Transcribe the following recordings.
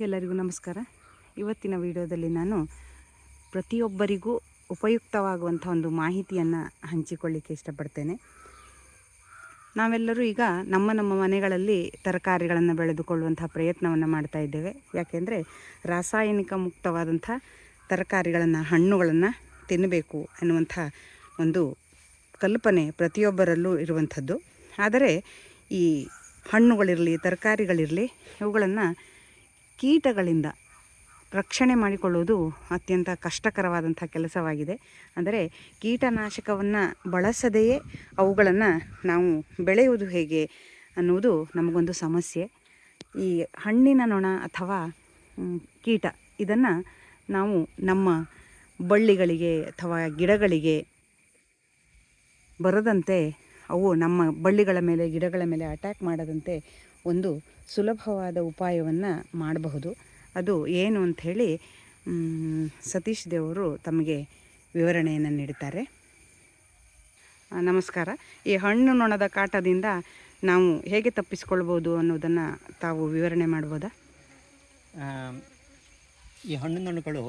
ಎಲ್ಲರಿಗೂ ನಮಸ್ಕಾರ. ಇವತ್ತಿನ ವಿಡಿಯೋದಲ್ಲಿ ನಾನು ಪ್ರತಿಯೊಬ್ಬರಿಗೂ ಉಪಯುಕ್ತವಾಗುವಂಥ ಒಂದು ಮಾಹಿತಿಯನ್ನು ಹಂಚಿಕೊಳ್ಳಿಕ್ಕೆ ಇಷ್ಟಪಡ್ತೇನೆ. ನಾವೆಲ್ಲರೂ ಈಗ ನಮ್ಮ ಮನೆಗಳಲ್ಲಿ ತರಕಾರಿಗಳನ್ನು ಬೆಳೆದುಕೊಳ್ಳುವಂಥ ಪ್ರಯತ್ನವನ್ನು ಮಾಡ್ತಾ ಇದ್ದೇವೆ. ಯಾಕೆಂದರೆ ರಾಸಾಯನಿಕ ಮುಕ್ತವಾದಂಥ ತರಕಾರಿಗಳನ್ನು, ಹಣ್ಣುಗಳನ್ನು ತಿನ್ನಬೇಕು ಎನ್ನುವಂಥ ಒಂದು ಕಲ್ಪನೆ ಪ್ರತಿಯೊಬ್ಬರಲ್ಲೂ ಇರುವಂಥದ್ದು. ಆದರೆ ಈ ಹಣ್ಣುಗಳಿರಲಿ, ತರಕಾರಿಗಳಿರಲಿ, ಇವುಗಳನ್ನು ಕೀಟಗಳಿಂದ ರಕ್ಷಣೆ ಮಾಡಿಕೊಳ್ಳುವುದು ಅತ್ಯಂತ ಕಷ್ಟಕರವಾದಂಥ ಕೆಲಸವಾಗಿದೆ. ಅಂದರೆ ಕೀಟನಾಶಕವನ್ನು ಬಳಸದೆಯೇ ಅವುಗಳನ್ನು ನಾವು ಬೆಳೆಯುವುದು ಹೇಗೆ ಅನ್ನುವುದು ನಮಗೊಂದು ಸಮಸ್ಯೆ. ಈ ಹಣ್ಣಿನ ನೊಣ ಅಥವಾ ಕೀಟ ಇದನ್ನು ನಾವು ನಮ್ಮ ಬಳ್ಳಿಗಳಿಗೆ ಅಥವಾ ಗಿಡಗಳಿಗೆ ಬರದಂತೆ, ಅವು ನಮ್ಮ ಬಳ್ಳಿಗಳ ಮೇಲೆ, ಗಿಡಗಳ ಮೇಲೆ ಅಟ್ಯಾಕ್ ಮಾಡದಂತೆ ಒಂದು ಸುಲಭವಾದ ಉಪಾಯವನ್ನು ಮಾಡಬಹುದು. ಅದು ಏನು ಅಂಥೇಳಿ ಸತೀಶ್ ದೇವರು ತಮಗೆ ವಿವರಣೆಯನ್ನು ನೀಡುತ್ತಾರೆ. ನಮಸ್ಕಾರ. ಈ ಹಣ್ಣು ನೊಣದ ಕಾಟದಿಂದ ನಾವು ಹೇಗೆ ತಪ್ಪಿಸಿಕೊಳ್ಬೋದು ಅನ್ನೋದನ್ನು ತಾವು ವಿವರಣೆ ಮಾಡ್ಬೋದಾ? ಈ ಹಣ್ಣು ನೊಣಗಳು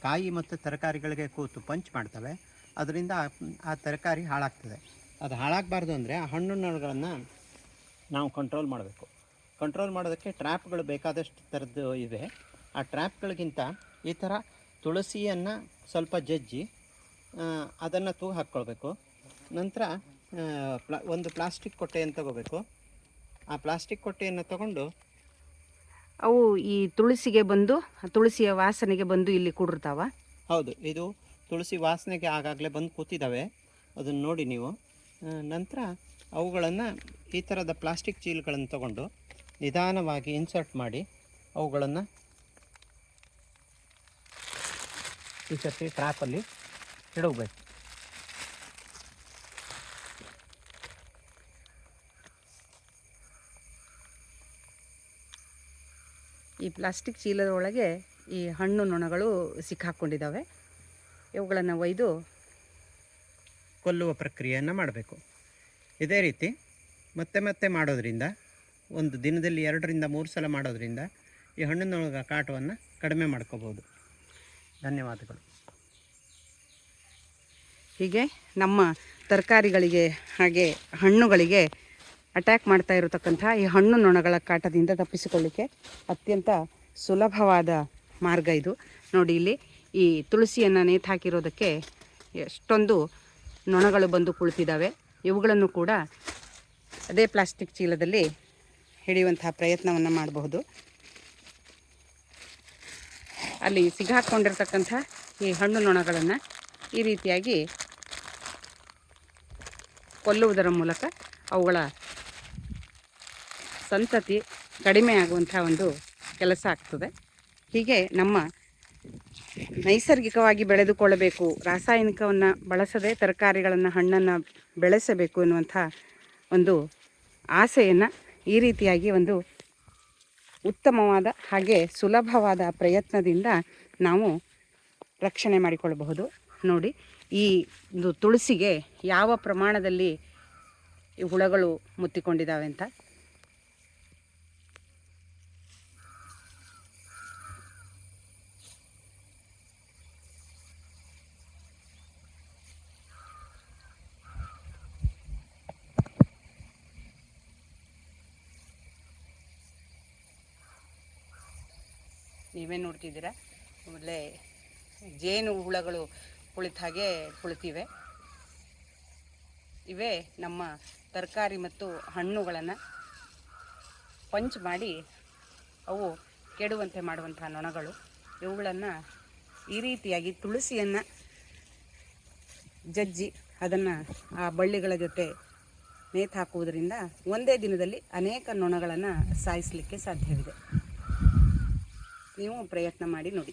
ಕಾಯಿ ಮತ್ತು ತರಕಾರಿಗಳಿಗೆ ಕೂತು ಪಂಚ್ ಮಾಡ್ತವೆ. ಅದರಿಂದ ಆ ತರಕಾರಿ ಹಾಳಾಗ್ತದೆ. ಅದು ಹಾಳಾಗಬಾರ್ದು ಅಂದರೆ ಆ ಹಣ್ಣು ನೊಣಗಳನ್ನು ನಾವು ಕಂಟ್ರೋಲ್ ಮಾಡಬೇಕು. ಕಂಟ್ರೋಲ್ ಮಾಡೋದಕ್ಕೆ ಟ್ರ್ಯಾಪ್ಗಳು ಬೇಕಾದಷ್ಟು ಥರದ್ದು ಇವೆ. ಆ ಟ್ರ್ಯಾಪ್ಗಳಿಗಿಂತ ಈ ಥರ ತುಳಸಿಯನ್ನು ಸ್ವಲ್ಪ ಜಜ್ಜಿ ಅದನ್ನು ತೂಗು ಹಾಕ್ಕೊಳ್ಬೇಕು. ನಂತರ ಒಂದು ಪ್ಲಾಸ್ಟಿಕ್ ಕೊಟ್ಟೆಯನ್ನು ತಗೋಬೇಕು. ಆ ಪ್ಲಾಸ್ಟಿಕ್ ಕೊಟ್ಟೆಯನ್ನು ತಗೊಂಡು ಅವು ಈ ತುಳಸಿಗೆ ಬಂದು, ತುಳಸಿಯ ವಾಸನೆಗೆ ಬಂದು ಇಲ್ಲಿ ಕೂಡಿರ್ತಾವ. ಹೌದು, ಇದು ತುಳಸಿ ವಾಸನೆಗೆ ಆಗಾಗಲೇ ಬಂದು ಕೂತಿದ್ದಾವೆ. ಅದನ್ನು ನೋಡಿ ನೀವು. ನಂತರ ಅವುಗಳನ್ನು ಈ ಥರದ ಪ್ಲಾಸ್ಟಿಕ್ ಚೀಲಗಳನ್ನು ತಗೊಂಡು ನಿಧಾನವಾಗಿ ಇನ್ಸರ್ಟ್ ಮಾಡಿ ಅವುಗಳನ್ನು ಈ ಸರ್ತಿ ಟ್ರ್ಯಾಪಲ್ಲಿ ಇಡಬೇಕು. ಈ ಪ್ಲಾಸ್ಟಿಕ್ ಚೀಲದ ಒಳಗೆ ಈ ಹಣ್ಣು ನೊಣಗಳು ಸಿಕ್ಕಾಕ್ಕೊಂಡಿದ್ದಾವೆ. ಇವುಗಳನ್ನು ಒಯ್ದು ಕೊಲ್ಲುವ ಪ್ರಕ್ರಿಯೆಯನ್ನು ಮಾಡಬೇಕು. ಇದೇ ರೀತಿ ಮತ್ತೆ ಮತ್ತೆ ಮಾಡೋದ್ರಿಂದ, ಒಂದು ದಿನದಲ್ಲಿ 2 ರಿಂದ 3 ಸಲ ಮಾಡೋದ್ರಿಂದ ಈ ಹಣ್ಣಿನೊಳಗ ಕಾಟವನ್ನು ಕಡಿಮೆ ಮಾಡ್ಕೋಬೋದು. ಧನ್ಯವಾದಗಳು. ಹೀಗೆ ನಮ್ಮ ತರಕಾರಿಗಳಿಗೆ ಹಾಗೆ ಹಣ್ಣುಗಳಿಗೆ ಅಟ್ಯಾಕ್ ಮಾಡ್ತಾ ಇರತಕ್ಕಂಥ ಈ ಹಣ್ಣು ನೊಣಗಳ ಕಾಟದಿಂದ ತಪ್ಪಿಸಿಕೊಳ್ಳಿಕ್ಕೆ ಅತ್ಯಂತ ಸುಲಭವಾದ ಮಾರ್ಗ ಇದು. ನೋಡಿ, ಇಲ್ಲಿ ಈ ತುಳಸಿಯನ್ನು ನೇತು ಹಾಕಿರೋದಕ್ಕೆ ಎಷ್ಟೊಂದು ನೊಣಗಳು ಬಂದು ಕುಳಿತಿದ್ದಾವೆ. ಇವುಗಳನ್ನು ಕೂಡ ಅದೇ ಪ್ಲಾಸ್ಟಿಕ್ ಚೀಲದಲ್ಲಿ ಹಿಡಿಯುವಂತಹ ಪ್ರಯತ್ನವನ್ನು ಮಾಡಬಹುದು. ಅಲ್ಲಿ ಸಿಗಾಕೊಂಡಿರ್ತಕ್ಕಂಥ ಈ ಹಣ್ಣು ನೊಣಗಳನ್ನು ಈ ರೀತಿಯಾಗಿ ಕೊಲ್ಲುವುದರ ಮೂಲಕ ಅವುಗಳ ಸಂತತಿ ಕಡಿಮೆ ಆಗುವಂಥ ಒಂದು ಕೆಲಸ ಆಗ್ತದೆ. ಹೀಗೆ ನಮ್ಮ ನೈಸರ್ಗಿಕವಾಗಿ ಬೆಳೆದುಕೊಳ್ಳಬೇಕು, ರಾಸಾಯನಿಕವನ್ನು ಬಳಸದೆ ತರಕಾರಿಗಳನ್ನು, ಹಣ್ಣನ್ನು ಬೆಳೆಸಬೇಕು ಎನ್ನುವಂಥ ಒಂದು ಆಸೆಯನ್ನು ಈ ರೀತಿಯಾಗಿ ಒಂದು ಉತ್ತಮವಾದ ಹಾಗೆ ಸುಲಭವಾದ ಪ್ರಯತ್ನದಿಂದ ನಾವು ರಕ್ಷಣೆ ಮಾಡಿಕೊಳ್ಳಬಹುದು. ನೋಡಿ, ಈ ಒಂದು ತುಳಸಿಗೆ ಯಾವ ಪ್ರಮಾಣದಲ್ಲಿ ಈ ಹುಳಗಳು ಮುತ್ತಿಕೊಂಡಿದ್ದಾವೆ ಅಂತ. ನೀವೇ ನೋಡ್ತಿದ್ದೀರಾ, ಒಳ್ಳೆ ಜೇನು ಹುಳಗಳು ಕುಳಿತ ಹಾಗೆ ಕುಳಿತಿವೆ. ಇವೇ ನಮ್ಮ ತರಕಾರಿ ಮತ್ತು ಹಣ್ಣುಗಳನ್ನು ಪಂಚ್ ಮಾಡಿ ಅವು ಕೆಡುವಂತೆ ಮಾಡುವಂಥ ನೊಣಗಳು. ಇವುಗಳನ್ನು ಈ ರೀತಿಯಾಗಿ ತುಳಸಿಯನ್ನು ಜಜ್ಜಿ ಅದನ್ನು ಆ ಬಳ್ಳಿಗಳ ಜೊತೆ ನೇತು ಹಾಕುವುದರಿಂದ ಒಂದೇ ದಿನದಲ್ಲಿ ಅನೇಕ ನೊಣಗಳನ್ನು ಸಾಯಿಸಲಿಕ್ಕೆ ಸಾಧ್ಯವಿದೆ. ನೀವು ಪ್ರಯತ್ನ ಮಾಡಿ ನೋಡಿ.